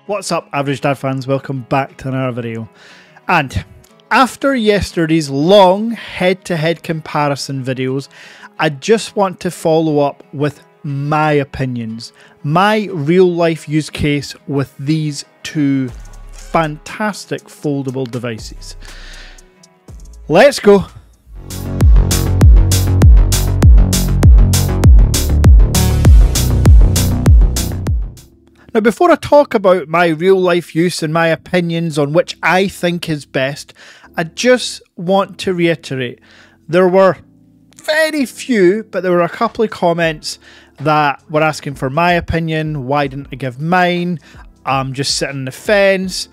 What's up, Average Dad fans? Welcome back to another video. And after yesterday's long head-to-head comparison videos, I just want to follow up with my opinions, my real-life use case with these two fantastic foldable devices. Let's go. Now, before I talk about my real life use and my opinions on which I think is best, I just want to reiterate, there were very few, but there were a couple of comments that were asking for my opinion. Why didn't I give mine? I'm just sitting on the fence.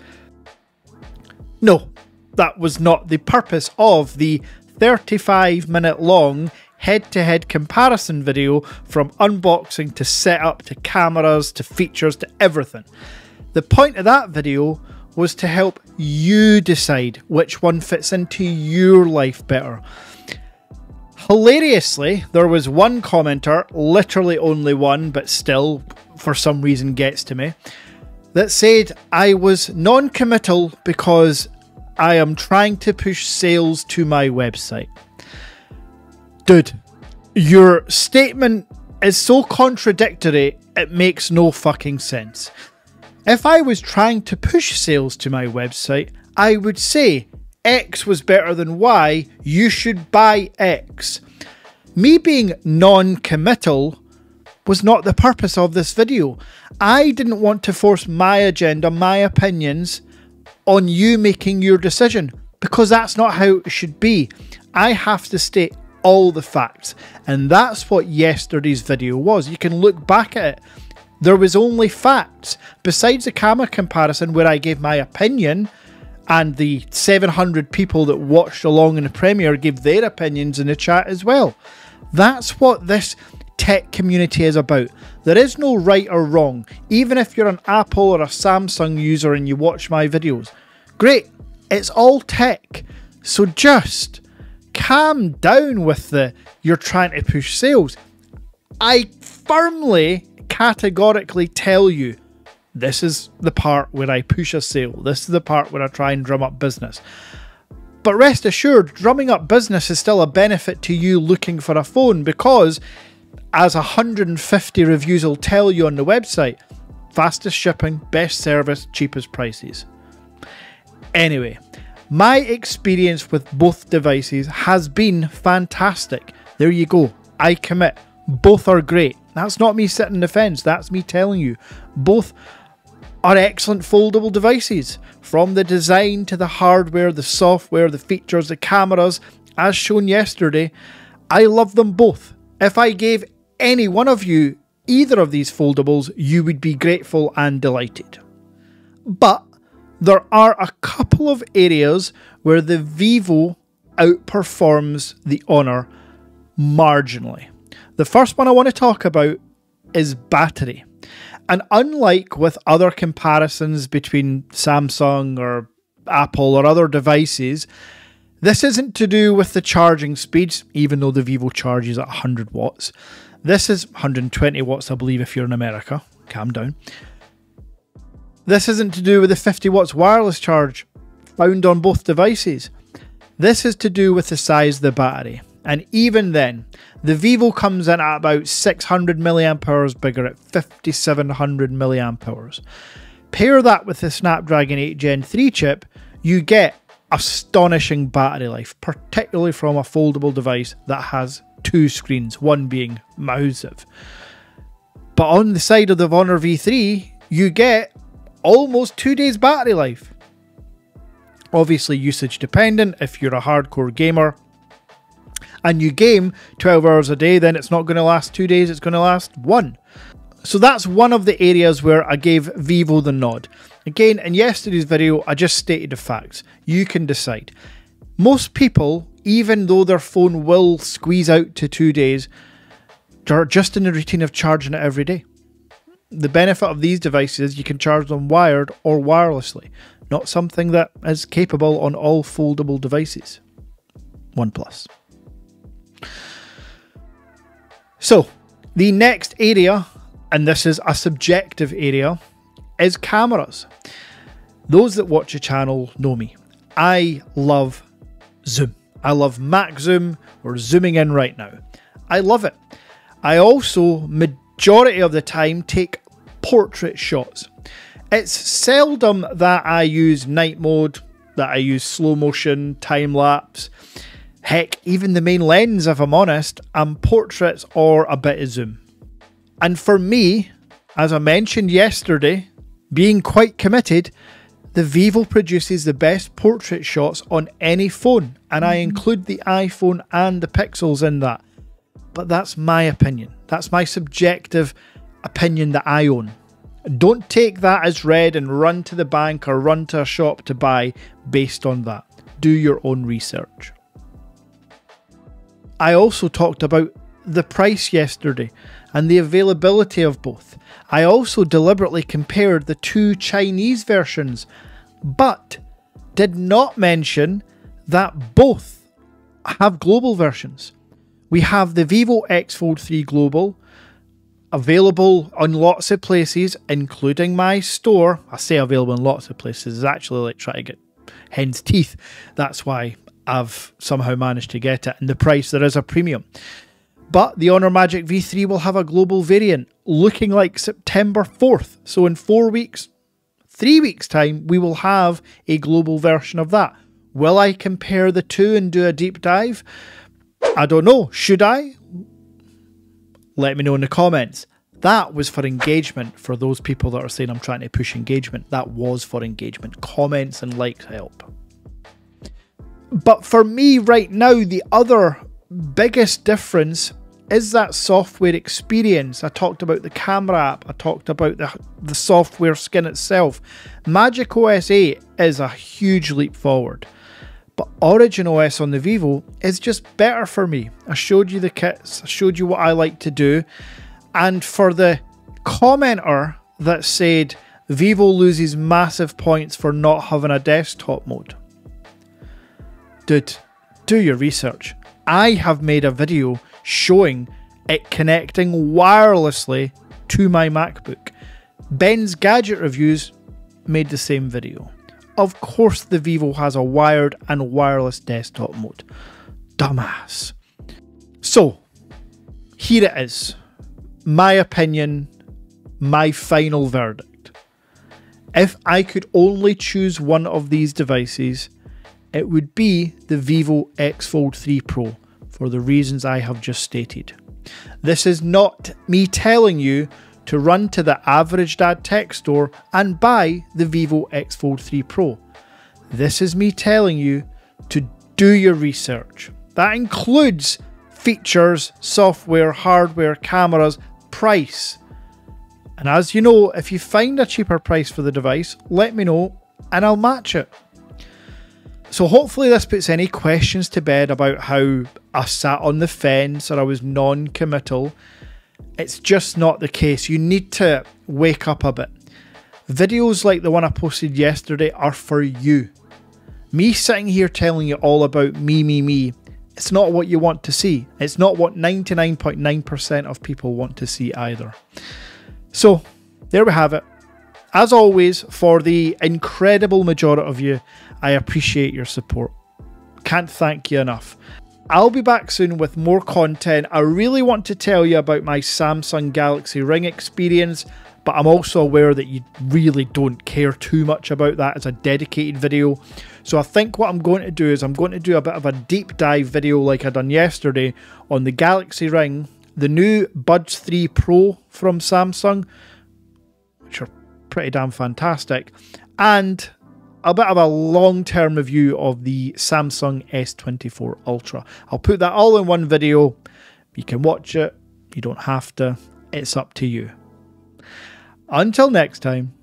No, that was not the purpose of the 35-minute long head-to-head comparison video, from unboxing to setup to cameras to features to everything. The point of that video was to help you decide which one fits into your life better. Hilariously, there was one commenter, literally only one, but still for some reason gets to me, that said I was non-committal because I am trying to push sales to my website. Dude, your statement is so contradictory, it makes no fucking sense. If I was trying to push sales to my website, I would say X was better than Y, you should buy X. Me being non-committal was not the purpose of this video. I didn't want to force my agenda, my opinions, on you making your decision, because that's not how it should be. I have to state all the facts, and that's what yesterday's video was. You can look back at it. There was only facts, besides the camera comparison where I gave my opinion, and the 700 people that watched along in the premiere gave their opinions in the chat as well. That's what this tech community is about. There is no right or wrong. Even if you're an Apple or a Samsung user and you watch my videos, great, it's all tech. So just calm down with the you're trying to push sales. I firmly, categorically tell you, this is the part where I push a sale. This is the part where I try and drum up business. But rest assured, drumming up business is still a benefit to you looking for a phone, because as 150 reviews will tell you on the website, fastest shipping, best service, cheapest prices. Anyway, my experience with both devices has been fantastic. There you go. I commit. Both are great. That's not me sitting on the fence. That's me telling you. Both are excellent foldable devices. From the design to the hardware, the software, the features, the cameras, as shown yesterday, I love them both. If I gave any one of you either of these foldables, you would be grateful and delighted. But there are a couple of areas where the Vivo outperforms the Honor marginally. The first one I want to talk about is battery. And unlike with other comparisons between Samsung or Apple or other devices, this isn't to do with the charging speeds, even though the Vivo charges at 100 watts. This is 120 watts, I believe, if you're in America. Calm down. This isn't to do with the 50 watts wireless charge found on both devices. This is to do with the size of the battery. And even then, the Vivo comes in at about 600 milliamp hours bigger at 5700 milliamp hours. Pair that with the Snapdragon 8 Gen 3 chip, you get astonishing battery life, particularly from a foldable device that has two screens, one being massive. But on the side of the Honor V3, you get almost 2 days battery life. Obviously usage dependent. If you're a hardcore gamer and you game 12 hours a day, then it's not going to last 2 days, it's going to last one. So that's one of the areas where I gave Vivo the nod. Again, in yesterday's video, I just stated the facts. You can decide. Most people, even though their phone will squeeze out to 2 days, are just in the routine of charging it every day. The benefit of these devices is you can charge them wired or wirelessly, not something that is capable on all foldable devices. OnePlus. So, the next area, and this is a subjective area, is cameras. Those that watch the channel know me. I love zoom. I love max zoom. We're zooming in right now. I love it. I also, majority of the time, take portrait shots. It's seldom that I use night mode, that I use slow motion, time lapse. Heck, even the main lens, if I'm honest, I'm portraits or a bit of zoom. And for me, as I mentioned yesterday, being quite committed, the Vivo produces the best portrait shots on any phone, and I include the iPhone and the Pixels in that. But that's my opinion. That's my subjective opinion that I own. Don't take that as read and run to the bank or run to a shop to buy based on that. Do your own research. I also talked about the price yesterday and the availability of both. I also deliberately compared the two Chinese versions, but did not mention that both have global versions. We have the Vivo X Fold 3 Global, available on lots of places, including my store. I say available in lots of places. It's actually like trying to get hen's teeth. That's why I've somehow managed to get it. And the price, there is a premium. But the Honor Magic V3 will have a global variant looking like September 4th. So in 4 weeks, 3 weeks time, we will have a global version of that. Will I compare the two and do a deep dive? I don't know. Should I? Let me know in the comments. That was for engagement. For those people that are saying I'm trying to push engagement, that was for engagement. Comments and likes help. But for me right now, the other biggest difference is that software experience. I talked about the camera app. I talked about the software skin itself. Magic OS 8 is a huge leap forward. But Origin OS on the Vivo is just better for me. I showed you the kits. I showed you what I like to do. And for the commenter that said Vivo loses massive points for not having a desktop mode. Dude, do your research. I have made a video showing it connecting wirelessly to my MacBook. Ben's Gadget Reviews made the same video. Of course the Vivo has a wired and wireless desktop mode. Dumbass. So, here it is. My opinion, my final verdict. If I could only choose one of these devices, it would be the Vivo X Fold 3 Pro for the reasons I have just stated. This is not me telling you to run to the average dad tech store and buy the Vivo X Fold 3 Pro. This is me telling you to do your research. That includes features, software, hardware, cameras, price. And as you know, if you find a cheaper price for the device, let me know and I'll match it. So hopefully this puts any questions to bed about how I sat on the fence or I was non-committal. It's just not the case. You need to wake up a bit. Videos like the one I posted yesterday are for you. Me sitting here telling you all about me, it's not what you want to see. It's not what 99.9% of people want to see either. So, there we have it. As always, for the incredible majority of you, I appreciate your support. Can't thank you enough. I'll be back soon with more content. I really want to tell you about my Samsung Galaxy Ring experience, but I'm also aware that you really don't care too much about that as a dedicated video. So I think what I'm going to do is I'm going to do a bit of a deep dive video like I done yesterday on the Galaxy Ring, the new Buds 3 Pro from Samsung, which are pretty damn fantastic, and a bit of a long-term review of the Samsung S24 Ultra. I'll put that all in one video. You can watch it. You don't have to. It's up to you. Until next time.